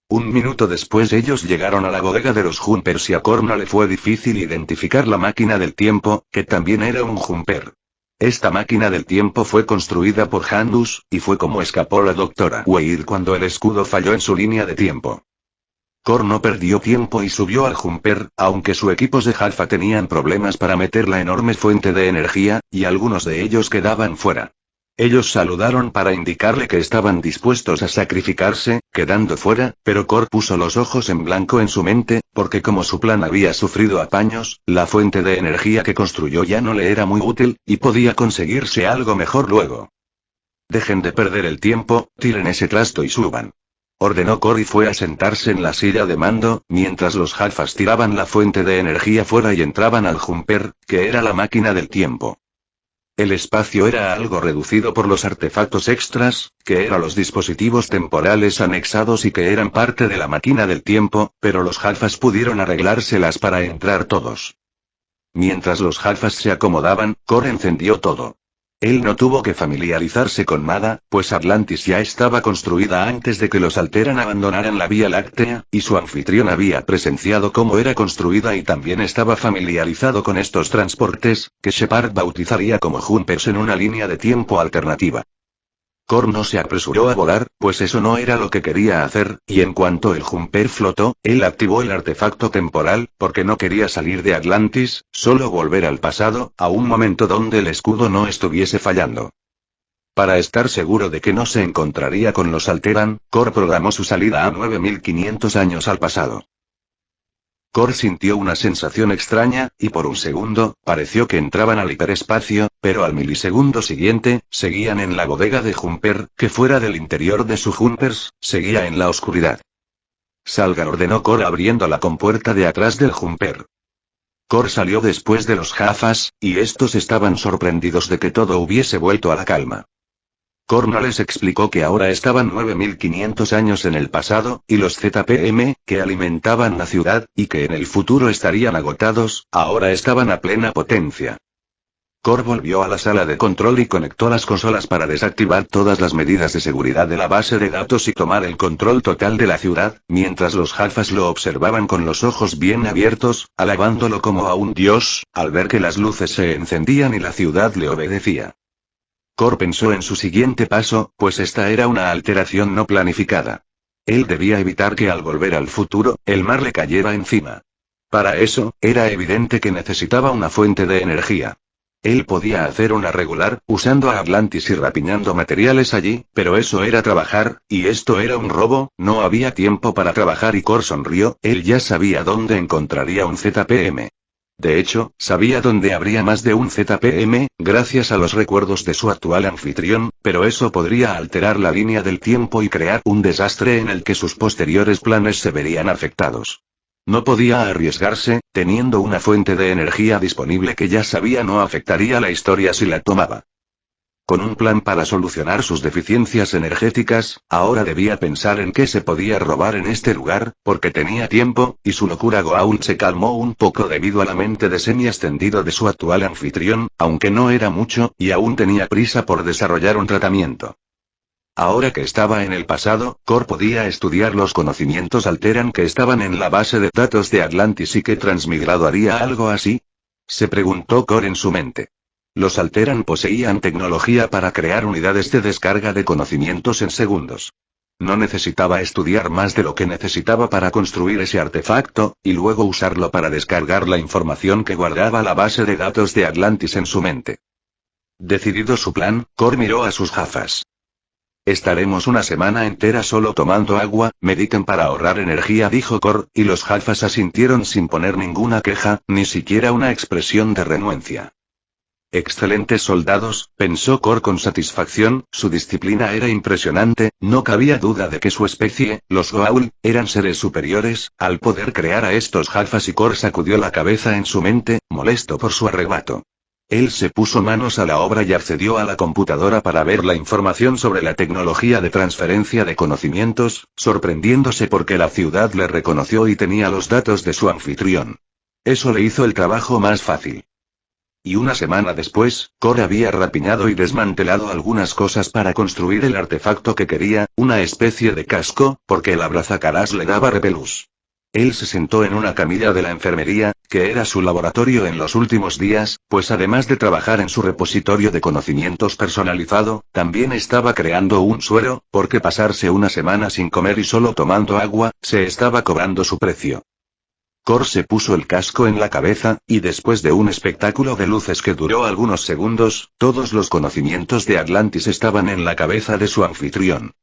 Un minuto después ellos llegaron a la bodega de los Jumpers y a Kor no le fue difícil identificar la máquina del tiempo, que también era un Jumper. Esta máquina del tiempo fue construida por Handus, y fue como escapó la doctora Weir cuando el escudo falló en su línea de tiempo. Kor no perdió tiempo y subió al Jumper, aunque sus equipos de Jaffa tenían problemas para meter la enorme fuente de energía, y algunos de ellos quedaban fuera. Ellos saludaron para indicarle que estaban dispuestos a sacrificarse, quedando fuera, pero Kor puso los ojos en blanco en su mente, porque como su plan había sufrido apaños, la fuente de energía que construyó ya no le era muy útil, y podía conseguirse algo mejor luego. Dejen de perder el tiempo, tiren ese trasto y suban. Ordenó Kor y fue a sentarse en la silla de mando, mientras los Jafas tiraban la fuente de energía fuera y entraban al Jumper, que era la máquina del tiempo. El espacio era algo reducido por los artefactos extras, que eran los dispositivos temporales anexados y que eran parte de la máquina del tiempo, pero los Jafas pudieron arreglárselas para entrar todos. Mientras los Jafas se acomodaban, Kor encendió todo. Él no tuvo que familiarizarse con nada, pues Atlantis ya estaba construida antes de que los Alteran abandonaran la Vía Láctea, y su anfitrión había presenciado cómo era construida y también estaba familiarizado con estos transportes, que Shepard bautizaría como Jumpers en una línea de tiempo alternativa. Kor no se apresuró a volar, pues eso no era lo que quería hacer, y en cuanto el Jumper flotó, él activó el artefacto temporal, porque no quería salir de Atlantis, solo volver al pasado, a un momento donde el escudo no estuviese fallando. Para estar seguro de que no se encontraría con los Alteran, Kor programó su salida a 9500 años al pasado. Kor sintió una sensación extraña, y por un segundo, pareció que entraban al hiperespacio, pero al milisegundo siguiente, seguían en la bodega de Jumper, que fuera del interior de su Jumpers, seguía en la oscuridad. Salgan, ordenó Kor abriendo la compuerta de atrás del Jumper. Kor salió después de los Jafas, y estos estaban sorprendidos de que todo hubiese vuelto a la calma. Kor no les explicó que ahora estaban 9500 años en el pasado, y los ZPM, que alimentaban la ciudad, y que en el futuro estarían agotados, ahora estaban a plena potencia. Kor volvió a la sala de control y conectó las consolas para desactivar todas las medidas de seguridad de la base de datos y tomar el control total de la ciudad, mientras los Jafas lo observaban con los ojos bien abiertos, alabándolo como a un dios, al ver que las luces se encendían y la ciudad le obedecía. Kor pensó en su siguiente paso, pues esta era una alteración no planificada. Él debía evitar que al volver al futuro, el mar le cayera encima. Para eso, era evidente que necesitaba una fuente de energía. Él podía hacer una regular, usando a Atlantis y rapiñando materiales allí, pero eso era trabajar, y esto era un robo, no había tiempo para trabajar y Kor sonrió, él ya sabía dónde encontraría un ZPM. De hecho, sabía dónde habría más de un ZPM, gracias a los recuerdos de su actual anfitrión, pero eso podría alterar la línea del tiempo y crear un desastre en el que sus posteriores planes se verían afectados. No podía arriesgarse, teniendo una fuente de energía disponible que ya sabía no afectaría la historia si la tomaba. Con un plan para solucionar sus deficiencias energéticas, ahora debía pensar en qué se podía robar en este lugar, porque tenía tiempo, y su locura Goa'uld se calmó un poco debido a la mente de semi-extendido de su actual anfitrión, aunque no era mucho, y aún tenía prisa por desarrollar un tratamiento. Ahora que estaba en el pasado, Kor podía estudiar los conocimientos Alteran que estaban en la base de datos de Atlantis y que Transmigrado haría algo así. Se preguntó Kor en su mente. Los Alteran poseían tecnología para crear unidades de descarga de conocimientos en segundos. No necesitaba estudiar más de lo que necesitaba para construir ese artefacto, y luego usarlo para descargar la información que guardaba la base de datos de Atlantis en su mente. Decidido su plan, Kor miró a sus gafas. Estaremos una semana entera solo tomando agua, mediten para ahorrar energía, dijo Kor, y los Jafas asintieron sin poner ninguna queja, ni siquiera una expresión de renuencia. Excelentes soldados, pensó Kor con satisfacción, su disciplina era impresionante, no cabía duda de que su especie, los Goa'uld, eran seres superiores, al poder crear a estos Jafas, y Kor sacudió la cabeza en su mente, molesto por su arrebato. Él se puso manos a la obra y accedió a la computadora para ver la información sobre la tecnología de transferencia de conocimientos, sorprendiéndose porque la ciudad le reconoció y tenía los datos de su anfitrión. Eso le hizo el trabajo más fácil. Y una semana después, Kor había rapiñado y desmantelado algunas cosas para construir el artefacto que quería, una especie de casco, porque el abrazacaras le daba repelús. Él se sentó en una camilla de la enfermería, que era su laboratorio en los últimos días, pues además de trabajar en su repositorio de conocimientos personalizado, también estaba creando un suero, porque pasarse una semana sin comer y solo tomando agua, se estaba cobrando su precio. Kor se puso el casco en la cabeza, y después de un espectáculo de luces que duró algunos segundos, todos los conocimientos de Atlantis estaban en la cabeza de su anfitrión.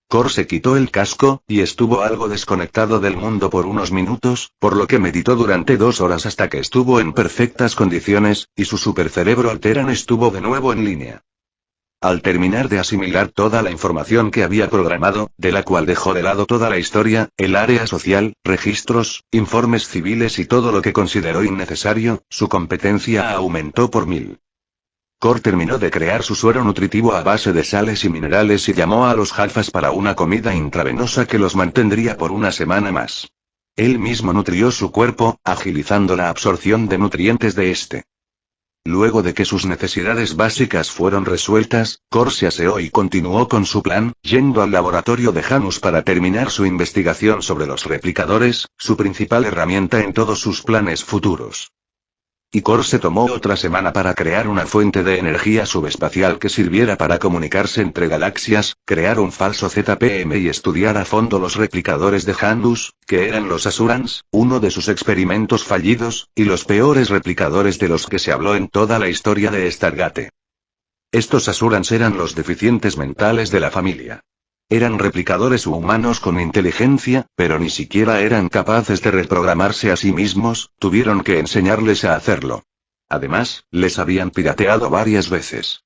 Kor se quitó el casco, y estuvo algo desconectado del mundo por unos minutos, por lo que meditó durante 2 horas hasta que estuvo en perfectas condiciones, y su supercerebro Alteran estuvo de nuevo en línea. Al terminar de asimilar toda la información que había programado, de la cual dejó de lado toda la historia, el área social, registros, informes civiles y todo lo que consideró innecesario, su competencia aumentó por 1000. Kor terminó de crear su suero nutritivo a base de sales y minerales y llamó a los Jafas para una comida intravenosa que los mantendría por una semana más. Él mismo nutrió su cuerpo, agilizando la absorción de nutrientes de este. Luego de que sus necesidades básicas fueron resueltas, Kor se aseó y continuó con su plan, yendo al laboratorio de Janus para terminar su investigación sobre los replicadores, su principal herramienta en todos sus planes futuros. Y Kor se tomó otra semana para crear una fuente de energía subespacial que sirviera para comunicarse entre galaxias, crear un falso ZPM y estudiar a fondo los replicadores de Janus, que eran los Asurans, uno de sus experimentos fallidos, y los peores replicadores de los que se habló en toda la historia de Stargate. Estos Asurans eran los deficientes mentales de la familia. Eran replicadores humanos con inteligencia, pero ni siquiera eran capaces de reprogramarse a sí mismos, tuvieron que enseñarles a hacerlo. Además, les habían pirateado varias veces.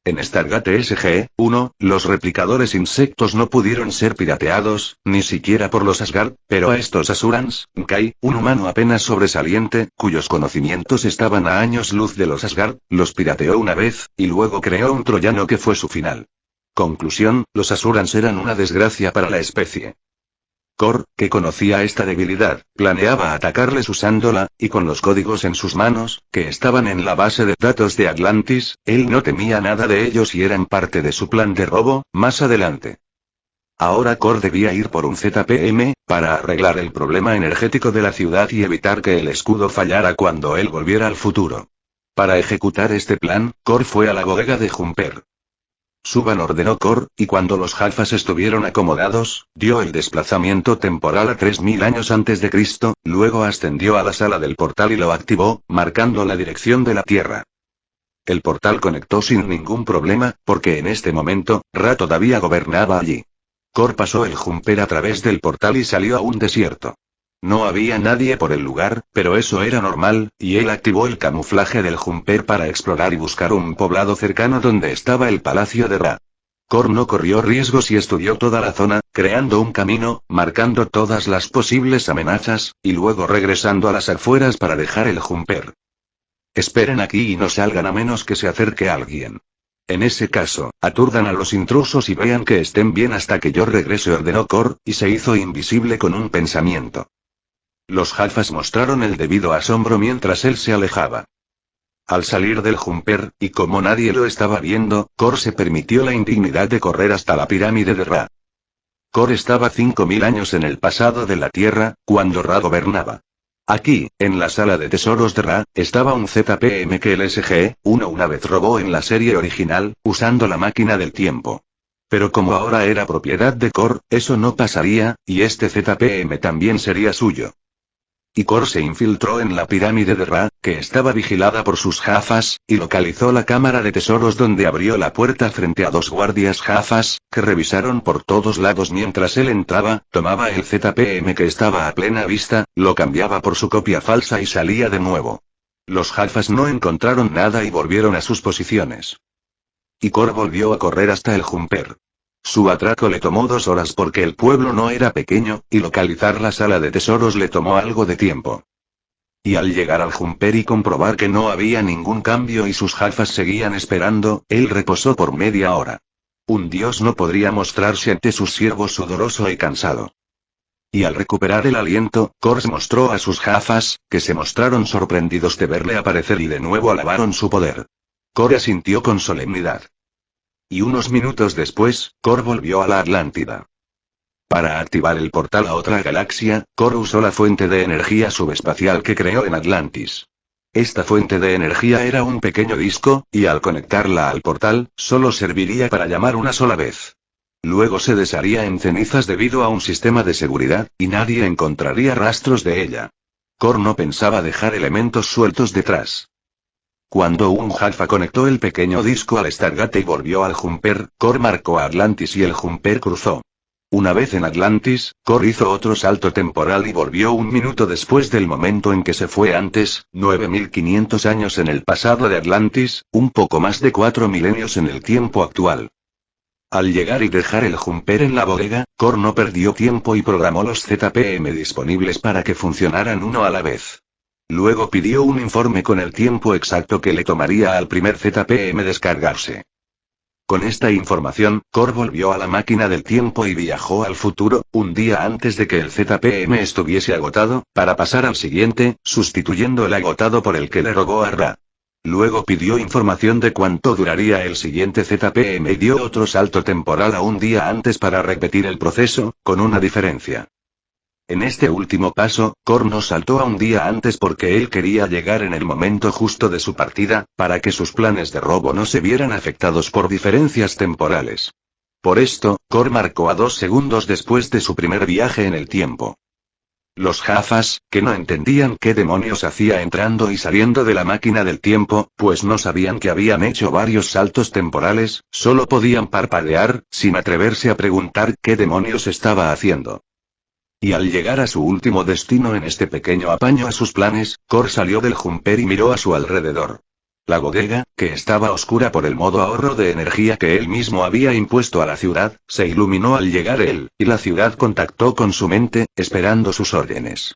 En Stargate SG-1, los replicadores insectos no pudieron ser pirateados, ni siquiera por los Asgard, pero a estos Asurans, Kai, un humano apenas sobresaliente, cuyos conocimientos estaban a años luz de los Asgard, los pirateó una vez, y luego creó un troyano que fue su final. Conclusión, los Asurans eran una desgracia para la especie. Kor, que conocía esta debilidad, planeaba atacarles usándola, y con los códigos en sus manos, que estaban en la base de datos de Atlantis, él no temía nada de ellos y eran parte de su plan de robo, más adelante. Ahora Kor debía ir por un ZPM, para arreglar el problema energético de la ciudad y evitar que el escudo fallara cuando él volviera al futuro. Para ejecutar este plan, Kor fue a la bodega de Jumper. Suban ordenó Kor, y cuando los Jafas estuvieron acomodados, dio el desplazamiento temporal a 3000 años antes de Cristo, luego ascendió a la sala del portal y lo activó, marcando la dirección de la Tierra. El portal conectó sin ningún problema, porque en este momento, Ra todavía gobernaba allí. Kor pasó el Jumper a través del portal y salió a un desierto. No había nadie por el lugar, pero eso era normal, y él activó el camuflaje del Jumper para explorar y buscar un poblado cercano donde estaba el palacio de Ra. Kor no corrió riesgos y estudió toda la zona, creando un camino, marcando todas las posibles amenazas, y luego regresando a las afueras para dejar el Jumper. Esperen aquí y no salgan a menos que se acerque alguien. En ese caso, aturdan a los intrusos y vean que estén bien hasta que yo regrese, ordenó Kor, y se hizo invisible con un pensamiento. Los Jafas mostraron el debido asombro mientras él se alejaba. Al salir del Jumper, y como nadie lo estaba viendo, Kor se permitió la indignidad de correr hasta la pirámide de Ra. Kor estaba 5000 años en el pasado de la Tierra, cuando Ra gobernaba. Aquí, en la sala de tesoros de Ra, estaba un ZPM que el SG-1 una vez robó en la serie original, usando la máquina del tiempo. Pero como ahora era propiedad de Kor, eso no pasaría, y este ZPM también sería suyo. Y Kor se infiltró en la pirámide de Ra, que estaba vigilada por sus jafas, y localizó la cámara de tesoros donde abrió la puerta frente a 2 guardias jafas, que revisaron por todos lados mientras él entraba, tomaba el ZPM que estaba a plena vista, lo cambiaba por su copia falsa y salía de nuevo. Los jafas no encontraron nada y volvieron a sus posiciones. Y Cor volvió a correr hasta el Jumper. Su atraco le tomó 2 horas porque el pueblo no era pequeño, y localizar la sala de tesoros le tomó algo de tiempo. Y al llegar al Jumper y comprobar que no había ningún cambio y sus jafas seguían esperando, él reposó por media hora. Un dios no podría mostrarse ante sus siervos sudoroso y cansado. Y al recuperar el aliento, Cor mostró a sus jafas, que se mostraron sorprendidos de verle aparecer y de nuevo alabaron su poder. Cor asintió con solemnidad. Y unos minutos después, Cor volvió a la Atlántida. Para activar el portal a otra galaxia, Cor usó la fuente de energía subespacial que creó en Atlantis. Esta fuente de energía era un pequeño disco, y al conectarla al portal, solo serviría para llamar una sola vez. Luego se desharía en cenizas debido a un sistema de seguridad, y nadie encontraría rastros de ella. Cor no pensaba dejar elementos sueltos detrás. Cuando un Jafa conectó el pequeño disco al Stargate y volvió al Jumper, Cor marcó a Atlantis y el Jumper cruzó. Una vez en Atlantis, Cor hizo otro salto temporal y volvió un minuto después del momento en que se fue antes, 9500 años en el pasado de Atlantis, un poco más de 4 milenios en el tiempo actual. Al llegar y dejar el Jumper en la bodega, Cor no perdió tiempo y programó los ZPM disponibles para que funcionaran uno a la vez. Luego pidió un informe con el tiempo exacto que le tomaría al primer ZPM descargarse. Con esta información, Cor volvió a la máquina del tiempo y viajó al futuro, un día antes de que el ZPM estuviese agotado, para pasar al siguiente, sustituyendo el agotado por el que le robó a Ra. Luego pidió información de cuánto duraría el siguiente ZPM y dio otro salto temporal a un día antes para repetir el proceso, con una diferencia. En este último paso, Cor no saltó a un día antes porque él quería llegar en el momento justo de su partida, para que sus planes de robo no se vieran afectados por diferencias temporales. Por esto, Cor marcó a 2 segundos después de su primer viaje en el tiempo. Los Jafas, que no entendían qué demonios hacía entrando y saliendo de la máquina del tiempo, pues no sabían que habían hecho varios saltos temporales, solo podían parpadear, sin atreverse a preguntar qué demonios estaba haciendo. Y al llegar a su último destino en este pequeño apaño a sus planes, Cor salió del Jumper y miró a su alrededor. La bodega, que estaba oscura por el modo ahorro de energía que él mismo había impuesto a la ciudad, se iluminó al llegar él, y la ciudad contactó con su mente, esperando sus órdenes.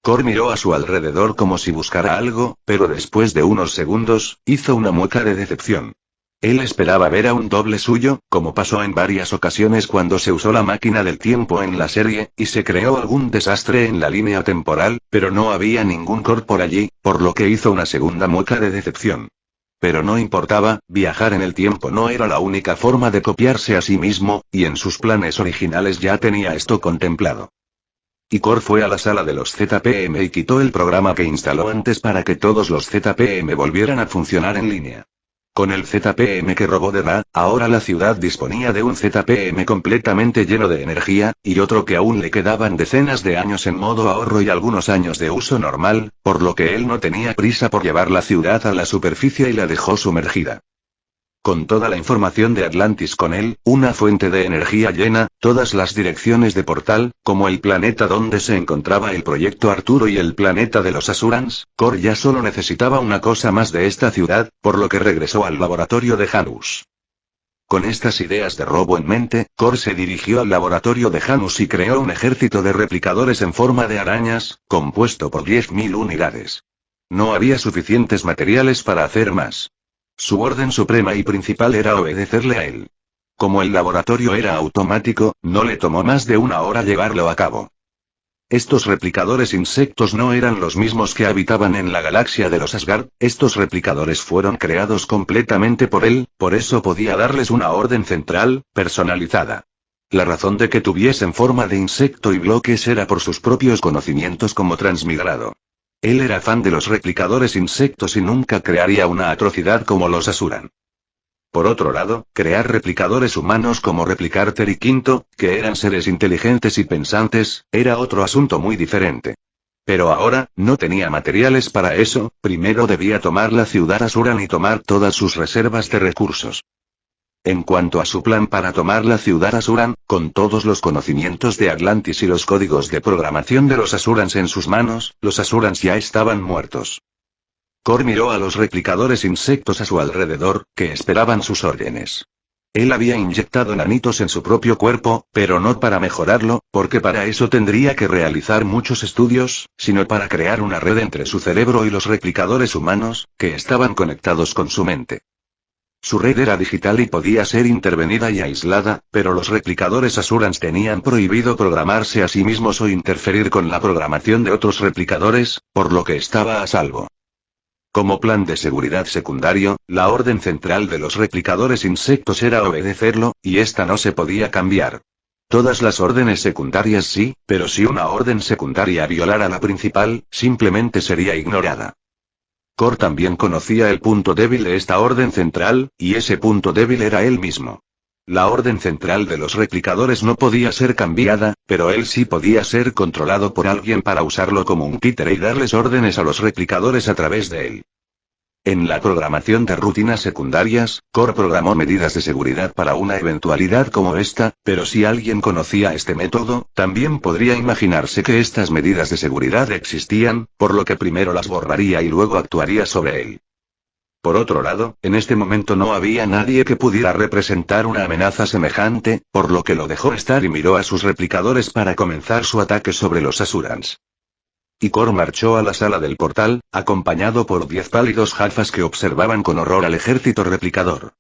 Cor miró a su alrededor como si buscara algo, pero después de unos segundos, hizo una mueca de decepción. Él esperaba ver a un doble suyo, como pasó en varias ocasiones cuando se usó la máquina del tiempo en la serie, y se creó algún desastre en la línea temporal, pero no había ningún Cor por allí, por lo que hizo una segunda mueca de decepción. Pero no importaba, viajar en el tiempo no era la única forma de copiarse a sí mismo, y en sus planes originales ya tenía esto contemplado. Y Cor fue a la sala de los ZPM y quitó el programa que instaló antes para que todos los ZPM volvieran a funcionar en línea. Con el ZPM que robó de Ra, ahora la ciudad disponía de un ZPM completamente lleno de energía, y otro que aún le quedaban decenas de años en modo ahorro y algunos años de uso normal, por lo que él no tenía prisa por llevar la ciudad a la superficie y la dejó sumergida. Con toda la información de Atlantis con él, una fuente de energía llena, todas las direcciones de portal, como el planeta donde se encontraba el proyecto Arturo y el planeta de los Asurans, Cor ya solo necesitaba una cosa más de esta ciudad, por lo que regresó al laboratorio de Janus. Con estas ideas de robo en mente, Cor se dirigió al laboratorio de Janus y creó un ejército de replicadores en forma de arañas, compuesto por 10.000 unidades. No había suficientes materiales para hacer más. Su orden suprema y principal era obedecerle a él. Como el laboratorio era automático, no le tomó más de una hora llevarlo a cabo. Estos replicadores insectos no eran los mismos que habitaban en la galaxia de los Asgard, estos replicadores fueron creados completamente por él, por eso podía darles una orden central, personalizada. La razón de que tuviesen forma de insecto y bloques era por sus propios conocimientos como transmigrado. Él era fan de los replicadores insectos y nunca crearía una atrocidad como los Asuran. Por otro lado, crear replicadores humanos como Replicarter y Quinto, que eran seres inteligentes y pensantes, era otro asunto muy diferente. Pero ahora, no tenía materiales para eso, primero debía tomar la ciudad Asuran y tomar todas sus reservas de recursos. En cuanto a su plan para tomar la ciudad Asuran, con todos los conocimientos de Atlantis y los códigos de programación de los Asurans en sus manos, los Asurans ya estaban muertos. Kor miró a los replicadores insectos a su alrededor, que esperaban sus órdenes. Él había inyectado nanitos en su propio cuerpo, pero no para mejorarlo, porque para eso tendría que realizar muchos estudios, sino para crear una red entre su cerebro y los replicadores humanos, que estaban conectados con su mente. Su red era digital y podía ser intervenida y aislada, pero los replicadores Asurans tenían prohibido programarse a sí mismos o interferir con la programación de otros replicadores, por lo que estaba a salvo. Como plan de seguridad secundario, la orden central de los replicadores insectos era obedecerlo, y esta no se podía cambiar. Todas las órdenes secundarias sí, pero si una orden secundaria violara la principal, simplemente sería ignorada. Kor también conocía el punto débil de esta orden central, y ese punto débil era él mismo. La orden central de los replicadores no podía ser cambiada, pero él sí podía ser controlado por alguien para usarlo como un títere y darles órdenes a los replicadores a través de él. En la programación de rutinas secundarias, Kor programó medidas de seguridad para una eventualidad como esta, pero si alguien conocía este método, también podría imaginarse que estas medidas de seguridad existían, por lo que primero las borraría y luego actuaría sobre él. Por otro lado, en este momento no había nadie que pudiera representar una amenaza semejante, por lo que lo dejó estar y miró a sus replicadores para comenzar su ataque sobre los Asurans. Y Kor marchó a la sala del portal, acompañado por 10 pálidos Jafas que observaban con horror al ejército replicador.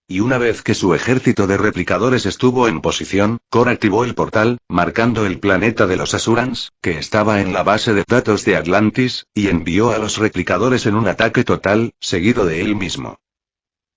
Y una vez que su ejército de replicadores estuvo en posición, Kor activó el portal, marcando el planeta de los Asurans, que estaba en la base de datos de Atlantis, y envió a los replicadores en un ataque total, seguido de él mismo.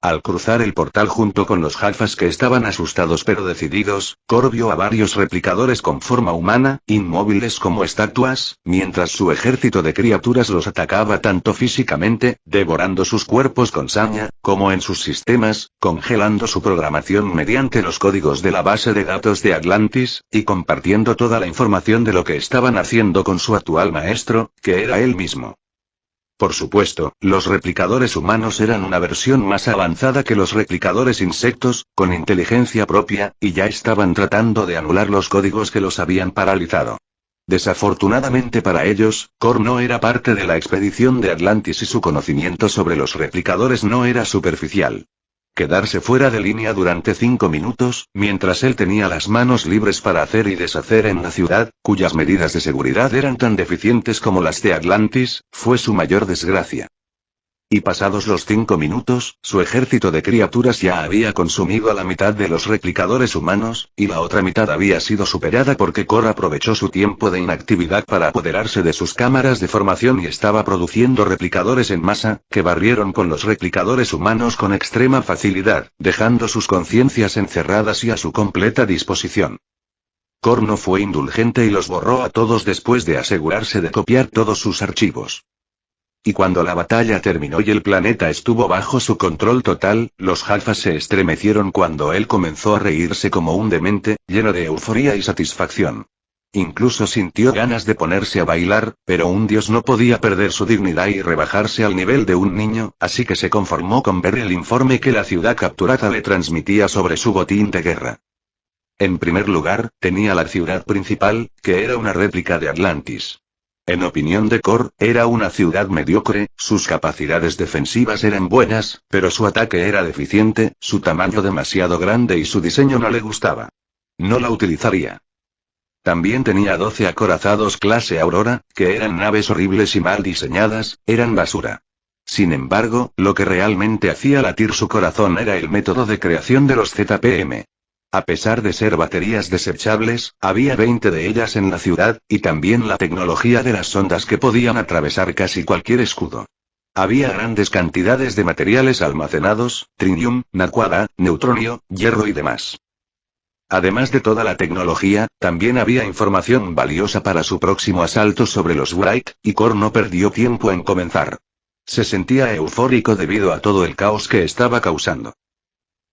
Al cruzar el portal junto con los Jafas que estaban asustados pero decididos, Kor vio a varios replicadores con forma humana, inmóviles como estatuas, mientras su ejército de criaturas los atacaba tanto físicamente, devorando sus cuerpos con saña, como en sus sistemas, congelando su programación mediante los códigos de la base de datos de Atlantis, y compartiendo toda la información de lo que estaban haciendo con su actual maestro, que era él mismo. Por supuesto, los replicadores humanos eran una versión más avanzada que los replicadores insectos, con inteligencia propia, y ya estaban tratando de anular los códigos que los habían paralizado. Desafortunadamente para ellos, Kor no era parte de la expedición de Atlantis y su conocimiento sobre los replicadores no era superficial. Quedarse fuera de línea durante 5 minutos, mientras él tenía las manos libres para hacer y deshacer en la ciudad, cuyas medidas de seguridad eran tan deficientes como las de Atlantis, fue su mayor desgracia. Y pasados los 5 minutos, su ejército de criaturas ya había consumido a la mitad de los replicadores humanos, y la otra mitad había sido superada porque Kor aprovechó su tiempo de inactividad para apoderarse de sus cámaras de formación y estaba produciendo replicadores en masa, que barrieron con los replicadores humanos con extrema facilidad, dejando sus conciencias encerradas y a su completa disposición. Kor no fue indulgente y los borró a todos después de asegurarse de copiar todos sus archivos. Y cuando la batalla terminó y el planeta estuvo bajo su control total, los Jafas se estremecieron cuando él comenzó a reírse como un demente, lleno de euforía y satisfacción. Incluso sintió ganas de ponerse a bailar, pero un dios no podía perder su dignidad y rebajarse al nivel de un niño, así que se conformó con ver el informe que la ciudad capturada le transmitía sobre su botín de guerra. En primer lugar, tenía la ciudad principal, que era una réplica de Atlantis. En opinión de Kor, era una ciudad mediocre, sus capacidades defensivas eran buenas, pero su ataque era deficiente, su tamaño demasiado grande y su diseño no le gustaba. No la utilizaría. También tenía 12 acorazados clase Aurora, que eran naves horribles y mal diseñadas, eran basura. Sin embargo, lo que realmente hacía latir su corazón era el método de creación de los ZPM. A pesar de ser baterías desechables, había 20 de ellas en la ciudad, y también la tecnología de las sondas que podían atravesar casi cualquier escudo. Había grandes cantidades de materiales almacenados, trinium, naquada, neutronio, hierro y demás. Además de toda la tecnología, también había información valiosa para su próximo asalto sobre los Wright, y Kor no perdió tiempo en comenzar. Se sentía eufórico debido a todo el caos que estaba causando.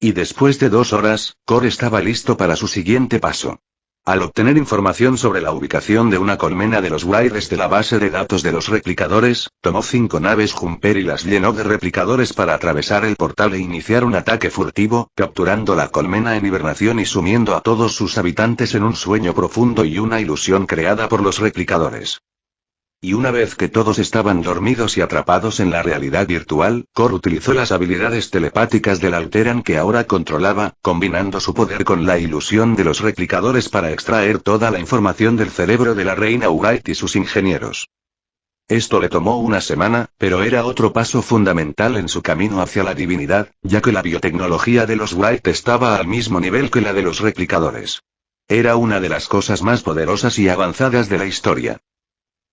Y después de 2 horas, Kor estaba listo para su siguiente paso. Al obtener información sobre la ubicación de una colmena de los Wraiths de la base de datos de los replicadores, tomó 5 naves Jumper y las llenó de replicadores para atravesar el portal e iniciar un ataque furtivo, capturando la colmena en hibernación y sumiendo a todos sus habitantes en un sueño profundo y una ilusión creada por los replicadores. Y una vez que todos estaban dormidos y atrapados en la realidad virtual, Core utilizó las habilidades telepáticas del Alteran que ahora controlaba, combinando su poder con la ilusión de los replicadores para extraer toda la información del cerebro de la reina Wright y sus ingenieros. Esto le tomó una semana, pero era otro paso fundamental en su camino hacia la divinidad, ya que la biotecnología de los Wright estaba al mismo nivel que la de los replicadores. Era una de las cosas más poderosas y avanzadas de la historia.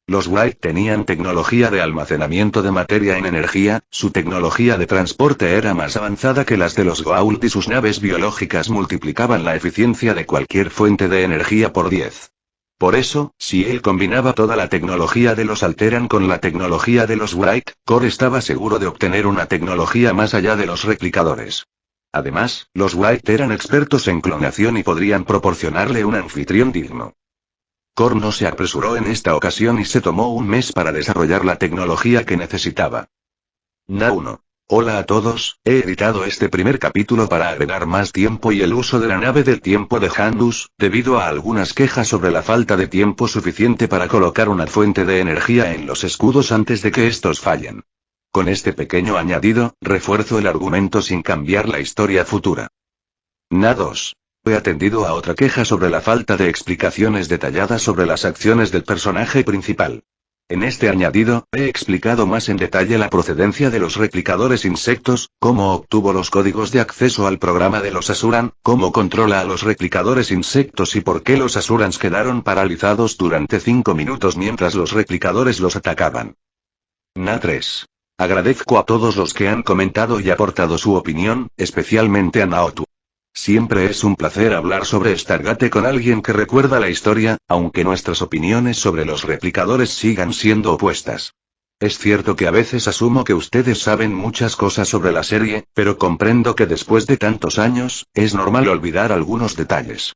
Los Wright tenían tecnología de almacenamiento de materia en energía, su tecnología de transporte era más avanzada que las de los Goa'uld y sus naves biológicas multiplicaban la eficiencia de cualquier fuente de energía por 10. Por eso, si él combinaba toda la tecnología de los Alteran con la tecnología de los Wright, Core estaba seguro de obtener una tecnología más allá de los replicadores. Además, los Wright eran expertos en clonación y podrían proporcionarle un anfitrión digno. Core no se apresuró en esta ocasión y se tomó un mes para desarrollar la tecnología que necesitaba. Na 1. Hola a todos, he editado este primer capítulo para agregar más tiempo y el uso de la nave del tiempo de Handus, debido a algunas quejas sobre la falta de tiempo suficiente para colocar una fuente de energía en los escudos antes de que estos fallen. Con este pequeño añadido, refuerzo el argumento sin cambiar la historia futura. Na 2. He atendido a otra queja sobre la falta de explicaciones detalladas sobre las acciones del personaje principal. En este añadido, he explicado más en detalle la procedencia de los replicadores insectos, cómo obtuvo los códigos de acceso al programa de los Asuran, cómo controla a los replicadores insectos y por qué los Asurans quedaron paralizados durante 5 minutos mientras los replicadores los atacaban. Na 3. Agradezco a todos los que han comentado y aportado su opinión, especialmente a Naotu. Siempre es un placer hablar sobre Stargate con alguien que recuerda la historia, aunque nuestras opiniones sobre los replicadores sigan siendo opuestas. Es cierto que a veces asumo que ustedes saben muchas cosas sobre la serie, pero comprendo que después de tantos años, es normal olvidar algunos detalles.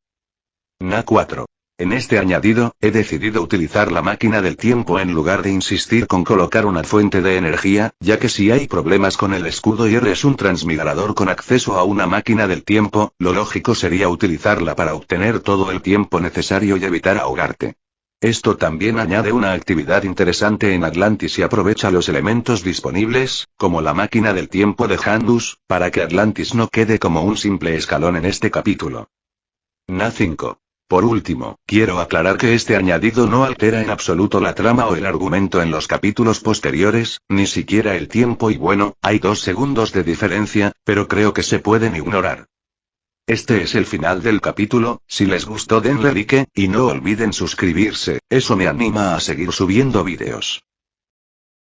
Na 4. En este añadido, he decidido utilizar la máquina del tiempo en lugar de insistir con colocar una fuente de energía, ya que si hay problemas con el escudo y eres un transmigrador con acceso a una máquina del tiempo, lo lógico sería utilizarla para obtener todo el tiempo necesario y evitar ahogarte. Esto también añade una actividad interesante en Atlantis y aprovecha los elementos disponibles, como la máquina del tiempo de Handus, para que Atlantis no quede como un simple escalón en este capítulo. Na 5. Por último, quiero aclarar que este añadido no altera en absoluto la trama o el argumento en los capítulos posteriores, ni siquiera el tiempo y bueno, hay 2 segundos de diferencia, pero creo que se pueden ignorar. Este es el final del capítulo, si les gustó denle like, y no olviden suscribirse, eso me anima a seguir subiendo vídeos.